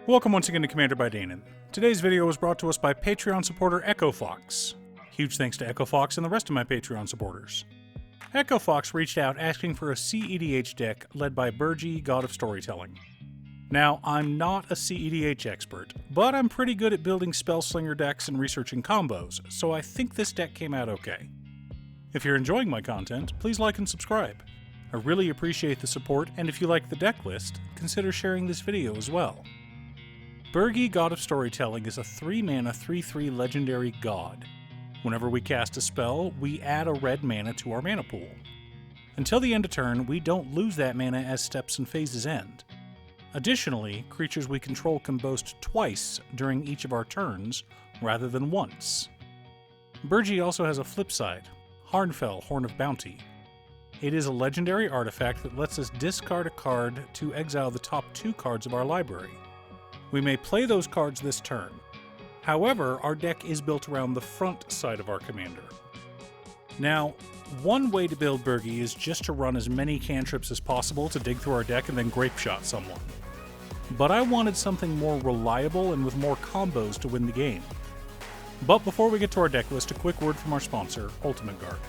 Welcome once again to Commander by Danon. Today's video was brought to us by Patreon supporter Echo Fox. Huge thanks to Echo Fox and the rest of my Patreon supporters. Echo Fox reached out asking for a cEDH deck led by Birgi, God of Storytelling. Now, I'm not a cEDH expert, but I'm pretty good at building Spellslinger decks and researching combos, so I think this deck came out okay. If you're enjoying my content, please like and subscribe. I really appreciate the support, and if you like the deck list, consider sharing this video as well. Birgi, God of Storytelling is a 3-mana 3/3 legendary god. Whenever we cast a spell, we add a red mana to our mana pool. Until the end of turn, we don't lose that mana as steps and phases end. Additionally, creatures we control can boast twice during each of our turns, rather than once. Birgi also has a flip side, Harnfell, Horn of Bounty. It is a legendary artifact that lets us discard a card to exile the top 2 cards of our library. We may play those cards this turn. However, our deck is built around the front side of our commander. Now, one way to build Birgi is just to run as many cantrips as possible to dig through our deck and then grape shot someone. But I wanted something more reliable and with more combos to win the game. But before we get to our deck list, a quick word from our sponsor, Ultimate Guard.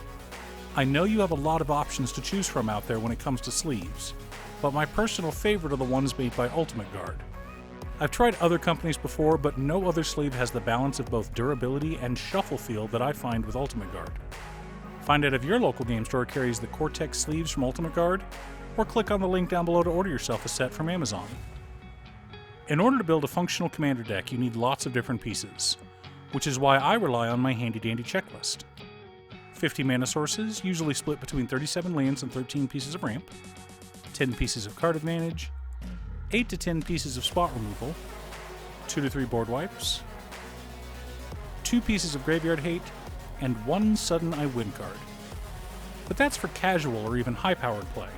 I know you have a lot of options to choose from out there when it comes to sleeves, but my personal favorite are the ones made by Ultimate Guard. I've tried other companies before, but no other sleeve has the balance of both durability and shuffle feel that I find with Ultimate Guard. Find out if your local game store carries the Cortex sleeves from Ultimate Guard, or click on the link down below to order yourself a set from Amazon. In order to build a functional commander deck, you need lots of different pieces, which is why I rely on my handy-dandy checklist. 50 mana sources, usually split between 37 lands and 13 pieces of ramp, 10 pieces of card advantage, 8 to 10 pieces of spot removal, 2 to 3 board wipes, 2 pieces of graveyard hate, and 1 sudden I win card. But that's for casual or even high-powered play.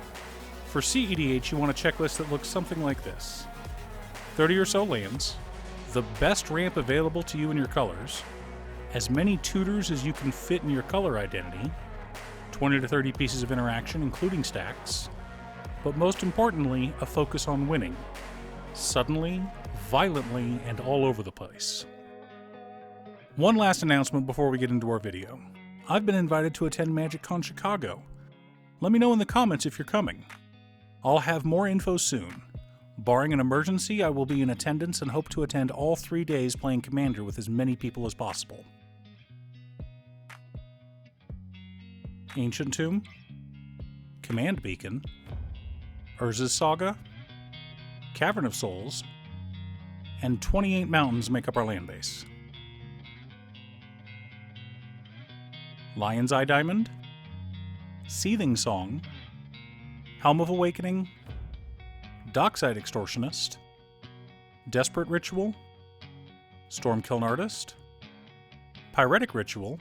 For cEDH, you want a checklist that looks something like this. 30 or so lands, the best ramp available to you in your colors, as many tutors as you can fit in your color identity, 20 to 30 pieces of interaction including stacks, but most importantly, a focus on winning. Suddenly, violently, and all over the place. One last announcement before we get into our video. I've been invited to attend MagicCon Chicago. Let me know in the comments if you're coming. I'll have more info soon. Barring an emergency, I will be in attendance and hope to attend all 3 days playing Commander with as many people as possible. Ancient Tomb, Command Beacon, Urza's Saga, Cavern of Souls, and 28 mountains make up our land base. Lion's Eye Diamond, Seething Song, Helm of Awakening, Dockside Extortionist, Desperate Ritual, Stormkiln Artist, Pyretic Ritual,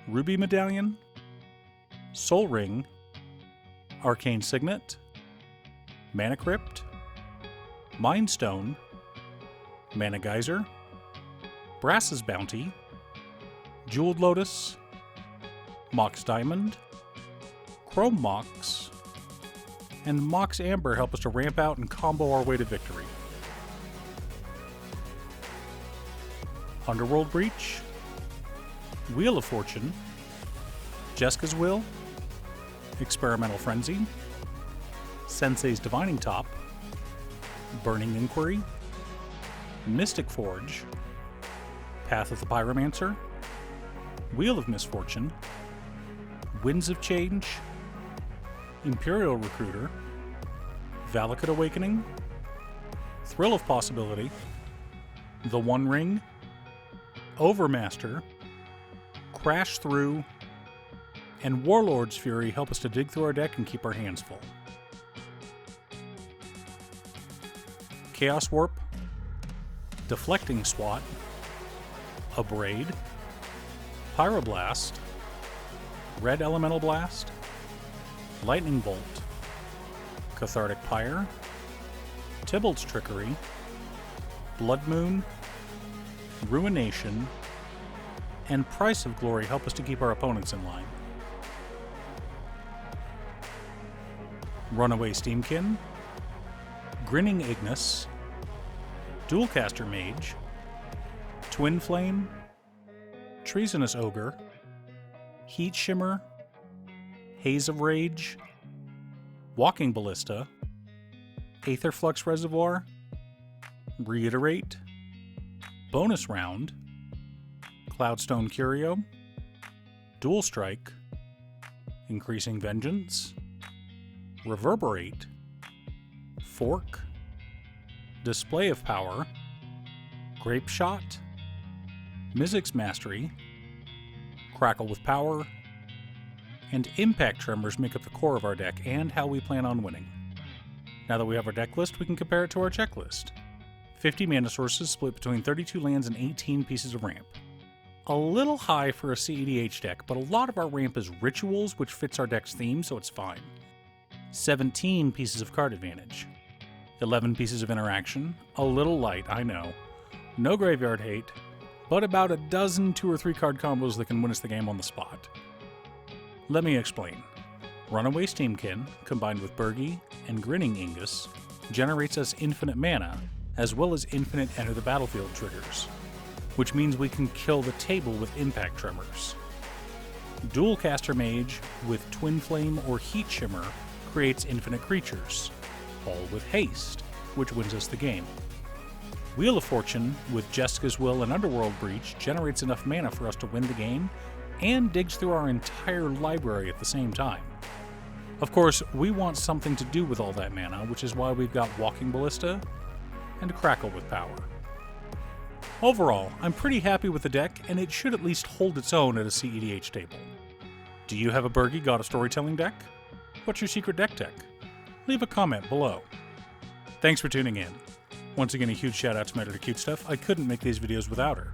Ruby Medallion, Soul Ring, Arcane Signet, Mana Crypt, Mind Stone, Mana Geyser, Brass's Bounty, Jeweled Lotus, Mox Diamond, Chrome Mox, and Mox Amber help us to ramp out and combo our way to victory. Underworld Breach, Wheel of Fortune, Jeska's Will, Experimental Frenzy, Sensei's Divining Top, Burning Inquiry, Mystic Forge, Path of the Pyromancer, Wheel of Misfortune, Winds of Change, Imperial Recruiter, Valakut Awakening, Thrill of Possibility, The One Ring, Overmaster, Crash Through, and Warlord's Fury help us to dig through our deck and keep our hands full. Chaos Warp, Deflecting Swat, Abrade, Pyroblast, Red Elemental Blast, Lightning Bolt, Cathartic Pyre, Tybalt's Trickery, Blood Moon, Ruination, and Price of Glory help us to keep our opponents in line. Runaway Steamkin, Grinning Ignis, Dualcaster Mage, Twin Flame, Treasonous Ogre, Heat Shimmer, Haze of Rage, Walking Ballista, Aetherflux Reservoir, Reiterate, Bonus Round, Cloudstone Curio, Dual Strike, Increasing Vengeance, Reverberate, Fork, Display of Power, Grape Shot, Mizzix Mastery, Crackle with Power, and Impact Tremors make up the core of our deck and how we plan on winning. Now that we have our deck list, we can compare it to our checklist. 50 mana sources split between 32 lands and 18 pieces of ramp. A little high for a cEDH deck, but a lot of our ramp is rituals, which fits our deck's theme, so it's fine. 17 pieces of card advantage. 11 pieces of interaction, a little light, I know. No graveyard hate, but about a dozen 2 or 3 card combos that can win us the game on the spot. Let me explain. Runaway Steamkin, combined with Birgi and Grinning Ingus, generates us infinite mana, as well as infinite Enter the Battlefield triggers, which means we can kill the table with Impact Tremors. Dualcaster Mage with Twin Flame or Heat Shimmer creates infinite creatures, all with haste, which wins us the game. Wheel of Fortune with Jessica's Will and Underworld Breach generates enough mana for us to win the game, and digs through our entire library at the same time. Of course, we want something to do with all that mana, which is why we've got Walking Ballista and Crackle with Power. Overall, I'm pretty happy with the deck, and it should at least hold its own at a cEDH table. Do you have a Birgi God of Storytelling deck? What's your secret deck tech? Leave a comment below. Thanks for tuning in. Once again, a huge shout out to my editor Cutestuff. I couldn't make these videos without her.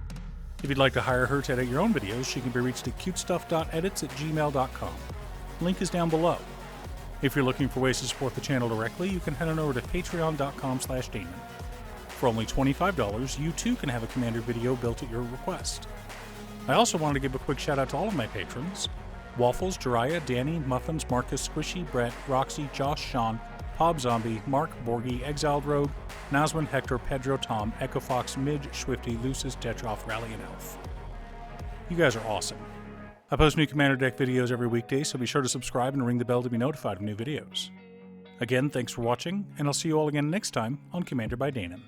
If you'd like to hire her to edit your own videos, she can be reached at cutestuff.edits@gmail.com. Link is down below. If you're looking for ways to support the channel directly, you can head on over to patreon.com/Damon. For only $25, you too can have a Commander video built at your request. I also wanted to give a quick shout out to all of my patrons: Waffles, Jiraiya, Danny, Muffins, Marcus, Squishy, Brett, Roxy, Josh, Sean, Pob Zombie, Mark, Borgie, Exiled Rogue, Nazwin, Hector, Pedro, Tom, Echo Fox, Midge, Swifty, Lucis, Tetroff, Rally, and Elf. You guys are awesome. I post new Commander deck videos every weekday, so be sure to subscribe and ring the bell to be notified of new videos. Again, thanks for watching, and I'll see you all again next time on Commander by Danon.